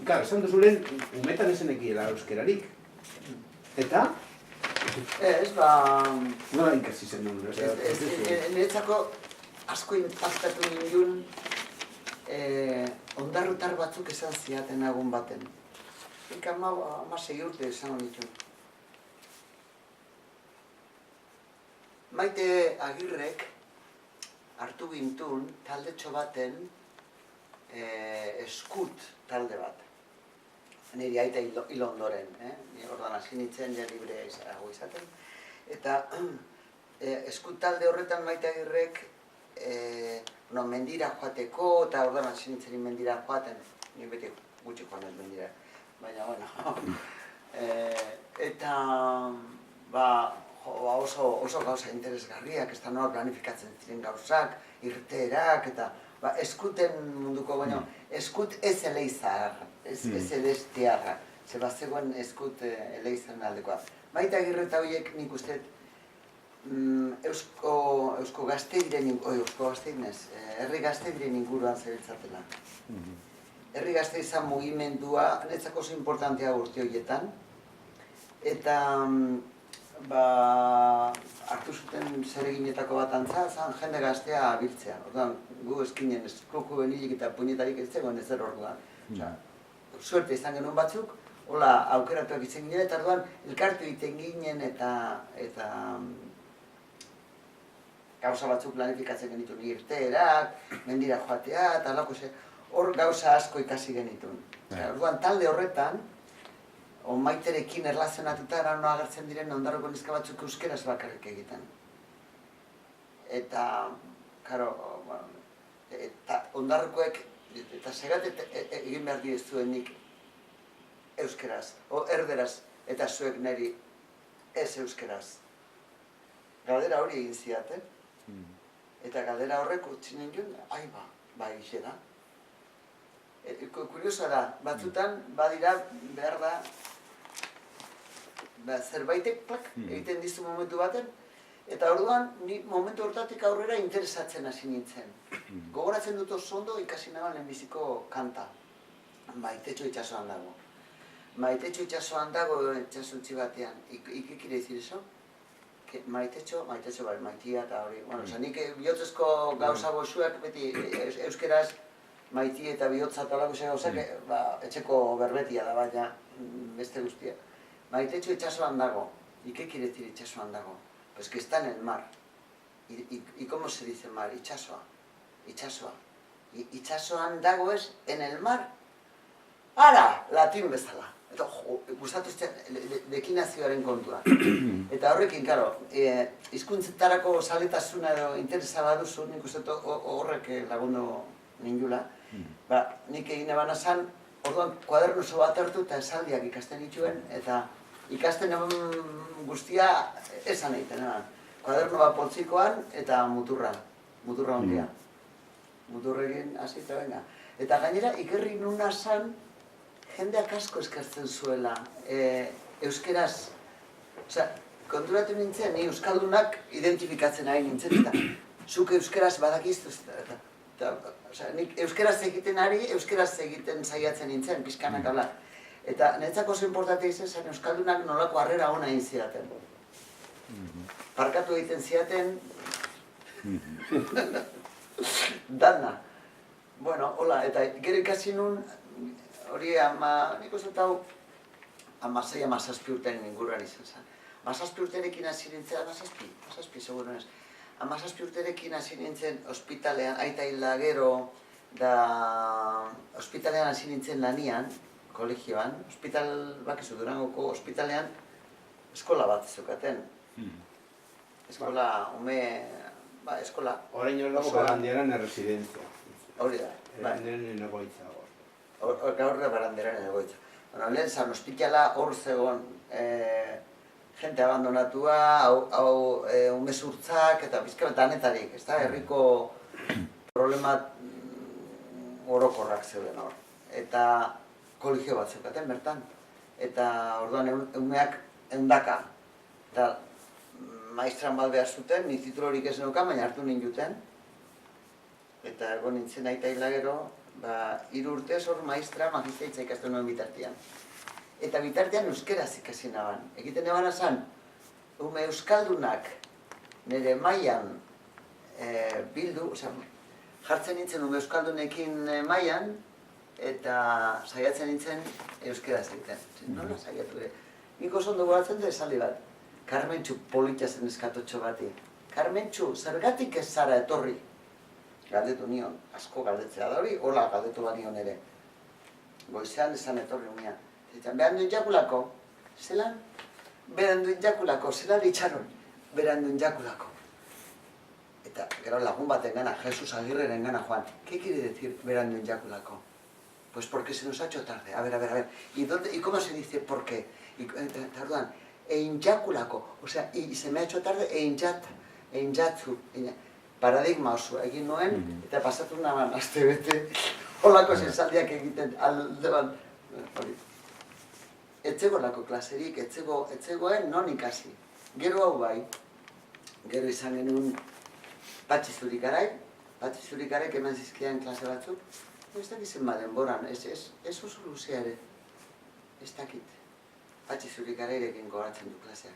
Claro, esan duzulen, umetan ezenekiela euskerarik. Eta? Ez, Nola ikasi zen nuen? Niretzako asko impactatu nindun ondarrutar batzuk esan ziaten agun baten. Nik 16 urte esan honitun. Maite Agirrek hartu gintun taldetxo baten eskut talde bat. Niri aita hil ondoren, ni ordan hasi nintzen, ja libre izaten. Eta eskut talde horretan Maite Agirrek mendira joateko, eta ordan hasi nintzen mendira joaten, ni beti gutxi joan ez mendira, baina, bueno. Eta, oso gauza interesgarriak, ez da nola planifikatzen ziren gauzak, irteerak, eta eskuten munduko, baina, eskut ez eleizar, ez elestiarra, ze bazegoen eskut eleizaren aldekoa. Maite Agirre eta horiek nik uste eusko gazte diren, herri gazte diren inguruan zebiltzatela. Herri gazte izan mugimendua, netzako oso importantea urte horietan, eta hartu zuten zereginetako bat antza, zan jende gaztea abiltzea. Orduan, gu eskinen eskloko benilik eta puñetarik ez zegoen ezer orduan. Suerte izan genuen batzuk, hola aukeratuak izan ginen, eta orduan elkartu egiten ginen eta gauza batzuk planifikatzen genituen irteerak, mendira joatea, eta hor gauza asko ikasi genituen. Orduan, talde horretan, Maiterekin erlazionatuta erano agertzen diren ondarroko neska batzuk euskeraz bakarrik egiten. Eta, karo, ondarrokoek, eta segat egin behar dizuenik euskeraz, erderaz, eta zuek niri ez euskeraz. Galdera hori egin ziaten, eta galdera horrek utzi ninduen, egixe da. Kuriosoa da, batzutan, badira, behar da, zerbaitek egiten dizu momentu baten, eta orduan, ni momentu hortatik aurrera interesatzen hasi nintzen. Gogoratzen dut oso ondo ikasi naban lehenbiziko kanta, Maitetxo itxasoan dago. Maitetxo itxasoan dago itxasontzi batean, ikikire izir eso? Maitetxo bai, maitia eta hori. Nik bihotzezko gauza gozuak beti euskeraz maiti eta bihotza eta lako gauzak etxeko berbetia da, baina beste guztia. Maitetxo itxasoan dago, ¿y qué quiere decir itxasoan dago? Pues que está en el mar. ¿Y cómo se dice mar? Itxasoa. Itxasoan dago es en el mar. Ara, latin bezala. Eta gustatu dekinazioaren kontua. Eta horrekin, karo, hizkuntzetarako zaletasuna edo interesa baduzu, nik uste horrek lagundu nindula. Nik egin eban esan, orduan kuadernoso bat hartu eta esaldiak ikasten dituen, eta ikasten guztia esan egiten, kuaderno bat poltsikoan eta muturra ondia. Muturrekin hasi eta venga. Eta gainera, ikerri nuna zan, jendeak asko eskertzen zuela euskeraz. Konturatu nintzen, ni euskaldunak identifikatzen ari nintzen, eta zuk euskeraz badakiztu. Nik euskeraz egiten ari, euskeraz egiten saiatzen nintzen, pixkanak habla. Eta netzako oso importantea izan zen euskaldunak nolako harrera ona egin zidaten. Parkatu egiten zidaten, dana. Bueno, hola, eta gero ikasi nun, hori nik uste hau 16-17 urtean inguruan izan zen. 17 urterekin hasi nintzen, 17, seguro ez. 17 urterekin hasi nintzen ospitalean, aita hilda gero, da ospitalean hasi nintzen lanian, kolegioan, bakizu Durangoko ospitalean, eskola bat zeukaten. Eskola, eskola. Orain hor barandiaran erresidentzia. Hori da. Barandiaran egoitza hor. Gaur da barandiaran egoitza. Lehen zan, ospitala hor zegoen, jente abandonatua, hau umezurtzak eta bizka danetarik, ez da, herriko problema orokorrak zeuden hor. Eta kolegio bat zeukaten bertan. Eta orduan umeak eundaka. Eta maistran bat behar zuten, ni titulorik ez neukan, baina hartu ninduten. Eta egon nintzen aita hila gero, 3 urtez hor maistra magistraitza ikasten nuen bitartean. Eta bitartean euskeraz ikasi naban. Egiten ebana zan, ume euskaldunak nire mailan bildu, jartzen nintzen ume euskaldunekin mailan, eta saiatzen nintzen euskeraz egiten. Nola saiatu ere? Nik oso ondo goratzen dut esaldi bat. Karmentxu polita zen eskatotxo bati. Karmentxu, zergatik ez zara etorri? Galdetu nion, asko galdetzea da hori, hola galdetu bat nion ere. Goizean esan etorri unean. Behan duen jakulako, zelan? Behan duen jakulako, zelan itxaron? Behan duen jakulako. Eta gero lagun baten gana, Jesus Agirreren gana, Juan, ¿qué quiere decir behan duen jakulako? Pues porque se nos ha hecho tarde. A ver. ¿Y cómo se dice por qué? Tarduan, einjakulako, o sea, y se me ha hecho tarde einjatzu. Paradigma oso egin nuen, eta pasatu naban aste bete, holako esaldiak egiten alde bat. Etzegolako klaserik, etzegoen non ikasi. Gero hau bai, gero izan genuen Patxi Zurikaraik eman zizkidan klase batzuk, ez dakit zenbat denboran, ez oso luzea ere, ez dakit. Patxi Zurikarairekin goratzen du klaseak.